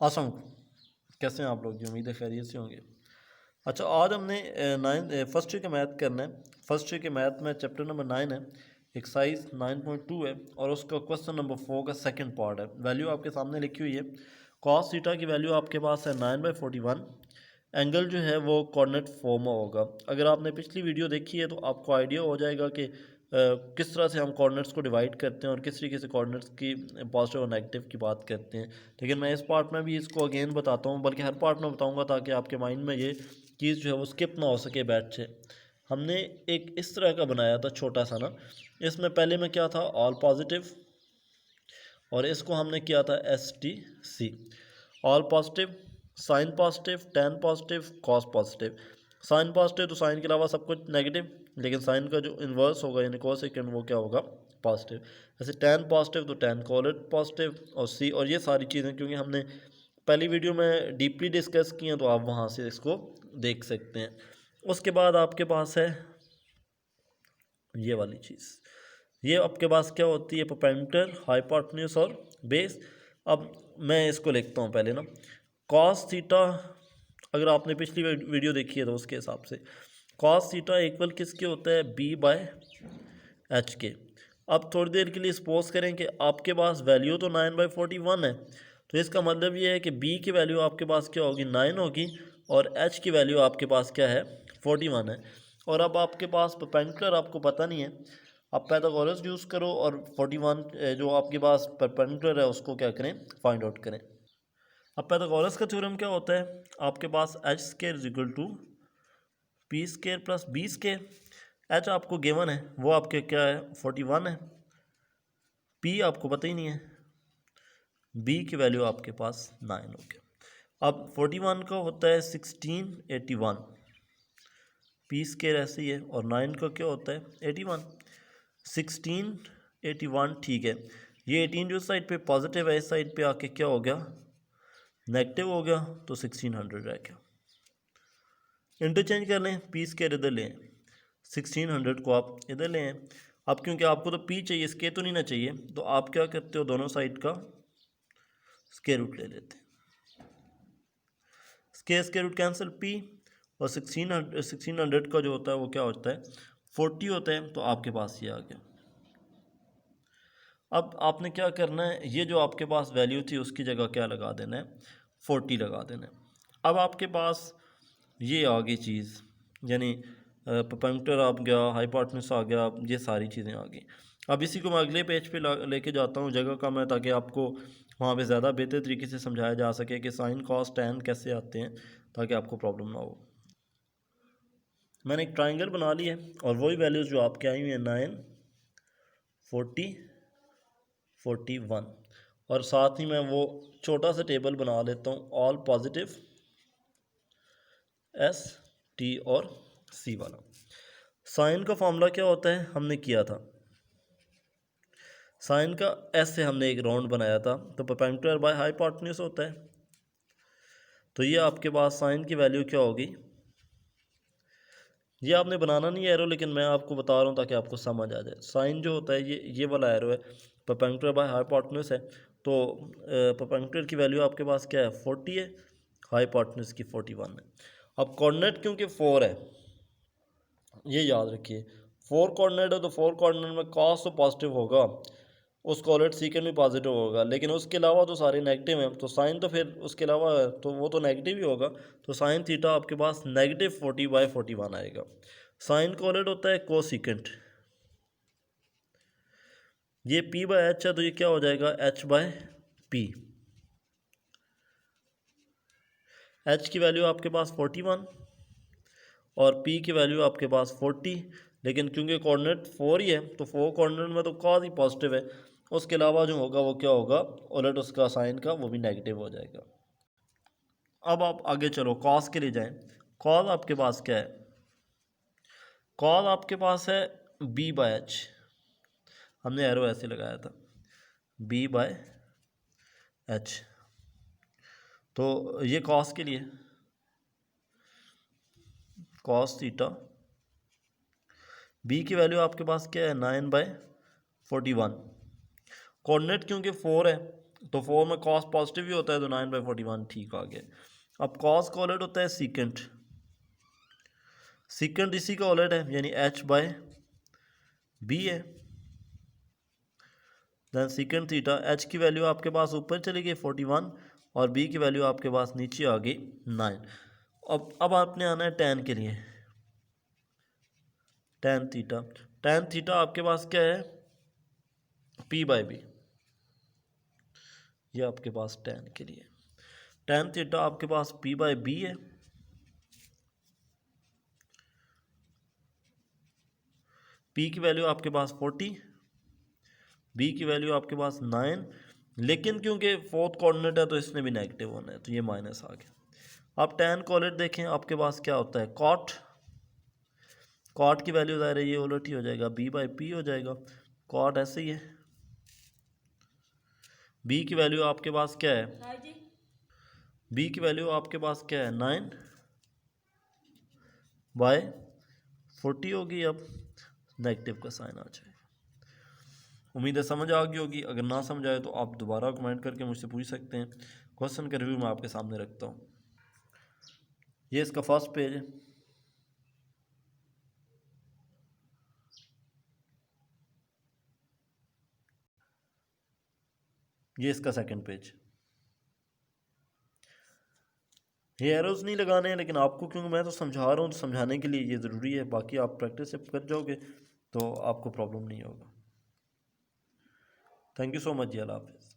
आसम कैसे हैं आप लोग? जी उम्मीद है खैरियत से होंगे। अच्छा, आज हमने फर्स्ट ईयर का मैथ करना है। फर्स्ट ईयर के मैथ में चैप्टर नंबर 9 है, एक्सरसाइज 9.2 है और उसका क्वेश्चन नंबर 4 का सेकंड पार्ट है। वैल्यू आपके सामने लिखी हुई है। कॉस थीटा की वैल्यू आपके पास है 9/41। एंगल जो है वो कॉर्डिनेट फॉर्म में होगा। अगर आपने पिछली वीडियो देखी है तो आपको आइडिया हो जाएगा कि किस तरह से हम कोऑर्डिनेट्स को डिवाइड करते हैं और किस तरीके से कोऑर्डिनेट्स की पॉजिटिव और नेगेटिव की बात करते हैं। लेकिन मैं इस पार्ट में भी इसको अगेन बताता हूँ, बल्कि हर पार्ट में बताऊँगा ताकि आपके माइंड में ये चीज़ जो है वो स्किप ना हो सके बैठ से। हमने एक इस तरह का बनाया था छोटा सा ना, इसमें पहले में क्या था, ऑल पॉजिटिव, और इसको हमने किया था STC, all positive, sine positive, tan positive, cos positive. Sine positive तो साइन के अलावा सब कुछ नेगेटिव, लेकिन साइन का जो इन्वर्स होगा यानी कोसेकेंड वो क्या होगा, पॉजिटिव। जैसे टेन पॉजिटिव तो टेन कोलेट पॉजिटिव, और सी, और ये सारी चीज़ें क्योंकि हमने पहली वीडियो में डीपली डिस्कस की हैं तो आप वहाँ से इसको देख सकते हैं। उसके बाद आपके पास है ये वाली चीज़, ये आपके पास क्या होती है, परपेंडिकुलर, हाइपोटेन्यूज और बेस। अब मैं इसको लिखता हूँ पहले ना, कॉस थीटा, अगर आपने पिछली वीडियो देखी है तो उसके हिसाब से कॉस थीटा इक्वल किसके होता है, B/H के। अब थोड़ी देर के लिए सपोज करें कि आपके पास वैल्यू तो 9/41 है, तो इसका मतलब ये है कि B की वैल्यू आपके पास क्या होगी, 9 होगी, और H की वैल्यू आपके पास क्या है, 41 है। और अब आपके पास परपेंडिकुलर आपको पता नहीं है, आप पाइथागोरस यूज़ करो और 41 जो आपके पास परपेंडिकुलर है उसको क्या करें, फाइंड आउट करें। अब पाइथागोरस का थ्योरम क्या होता है, आपके पास H² = P² + B²। H आपको गिवन है, वो आपके क्या है, 41 है। P आपको पता ही नहीं है, B की वैल्यू आपके पास 9 हो गया। अब 41 का होता है 1681, P² ऐसे ही है, और 9 का क्या होता है, 81। 1681 ठीक है, ये 18 जो साइड पे पॉजिटिव है इस साइड पे आके क्या हो गया, नेगेटिव हो गया, तो 1600 रह गया। इंटरचेंज कर लें, P² इधर लें, 1600 को आप इधर लें। अब क्योंकि आपको तो P चाहिए, स्क्वायर तो नहीं ना चाहिए, तो आप क्या करते हो, दोनों साइड का स्क्वायर रूट ले लेते हैं। स्क्वायर रूट कैंसिल, P और 1600 का जो होता है वो क्या होता है, 40 होता है, तो आपके पास ये आ गया। अब आपने क्या करना है, ये जो आपके पास वैल्यू थी उसकी जगह क्या लगा देना है, 40 लगा देना है। अब आपके पास ये आ गई चीज़, यानी परपेंडिकुलर आ गया, हाइपोटेन्यूज आ गया, ये सारी चीज़ें आ गई। अब इसी को मैं अगले पेज पे लेके जाता हूँ, जगह कम है, ताकि आपको वहाँ पे ज़्यादा बेहतर तरीके से समझाया जा सके कि साइन कॉस टैन कैसे आते हैं, ताकि आपको प्रॉब्लम ना हो। मैंने एक ट्राइंगल बना ली है और वही वैल्यूज़ जो आपके आई हुई हैं, 9, 40, 41, और साथ ही मैं वो छोटा सा टेबल बना लेता हूँ, ऑल पॉजिटिव, ST और C वाला। साइन का फॉर्मूला क्या होता है, हमने किया था, साइन का S से हमने एक राउंड बनाया था, तो परपेंडिकुलर बाय हाइपोटेन्यूज होता है। तो ये आपके पास साइन की वैल्यू क्या होगी, ये आपने बनाना नहीं है एरो, लेकिन मैं आपको बता रहा हूँ ताकि आपको समझ आ जाए। साइन जो होता है ये वाला एरो है, परपेंडिकुलर बाय हाइपोटेन्यूज है, तो परपेंडिकुलर की वैल्यू आपके पास क्या है, 40 है, हाइपोटेन्यूज की 41 है। अब कोऑर्डिनेट क्योंकि 4 है, ये याद रखिए, 4 कोऑर्डिनेट है, तो 4 कोऑर्डिनेट में कॉस तो पॉजिटिव होगा, उस कोऑर्डिनेट सीकेंड भी पॉजिटिव होगा, लेकिन उसके अलावा तो सारे नेगेटिव हैं, तो साइन तो फिर उसके अलावा तो वो तो नेगेटिव ही होगा, तो साइन थीटा आपके पास -40/41 आएगा। साइन कोऑर्डिनेट होता है कोसीकेंट, ये P/H है, तो ये क्या हो जाएगा, H/P। H की वैल्यू आपके पास 41 और P की वैल्यू आपके पास 40, लेकिन क्योंकि कोऑर्डिनेट 4 ही है तो 4 कोऑर्डिनेट में तो कॉस ही पॉजिटिव है, उसके अलावा जो होगा वो क्या होगा, उलट उसका साइन का वो भी नेगेटिव हो जाएगा। अब आप आगे चलो, कॉस के लिए जाएं। कॉस आपके पास क्या है, कॉस आपके पास है B/H, हमने एरो ऐसे लगाया था, B/H, तो ये कॉस के लिए, कॉस थीटा, B की वैल्यू आपके पास क्या है, 9/41, कोऑर्डिनेट क्योंकि 4 है, तो 4 में कॉस पॉजिटिव ही होता है, तो 9/41 ठीक आ गया। अब कॉस का उलट होता है सीकेंट, सीकेंट इसी का उलट है, यानी h/b है। दैन सीकेंट थीटा, h की वैल्यू आपके पास ऊपर चली गई 41 और b की वैल्यू आपके पास नीचे आ गई 9। अब आपने आना है tan के लिए, tan थीटा, tan थीटा आपके पास क्या है, p/b, ये आपके पास tan के लिए, tan थीटा आपके पास p/b है। p की वैल्यू आपके पास 40, b की वैल्यू आपके पास 9, लेकिन क्योंकि फोर्थ कोऑर्डिनेट है तो इसने भी नेगेटिव होना है, तो ये माइनस आ गया। अब tan को उलट देखें, आपके पास क्या होता है, cot, cot की वैल्यू ज़ाहिर है ये उलट ही हो जाएगा, b/p हो जाएगा, cot ऐसे ही है। b की वैल्यू आपके पास क्या है, b की वैल्यू आपके पास क्या है, 9/40 होगी। अब नेगेटिव का साइन आ जाएगा। उम्मीद है समझ आ गई होगी, अगर ना समझ आए तो आप दोबारा कमेंट करके मुझसे पूछ सकते हैं। क्वेश्चन का रिव्यू मैं आपके सामने रखता हूँ। ये इसका फर्स्ट पेज है, ये इसका सेकंड पेज। ये एरोज नहीं लगाने हैं, लेकिन आपको क्योंकि मैं तो समझा रहा हूँ तो समझाने के लिए ये ज़रूरी है, बाकी आप प्रैक्टिस जब कर जाओगे तो आपको प्रॉब्लम नहीं होगा। थैंक यू सो मच जी, अल्लाह हाफिज़।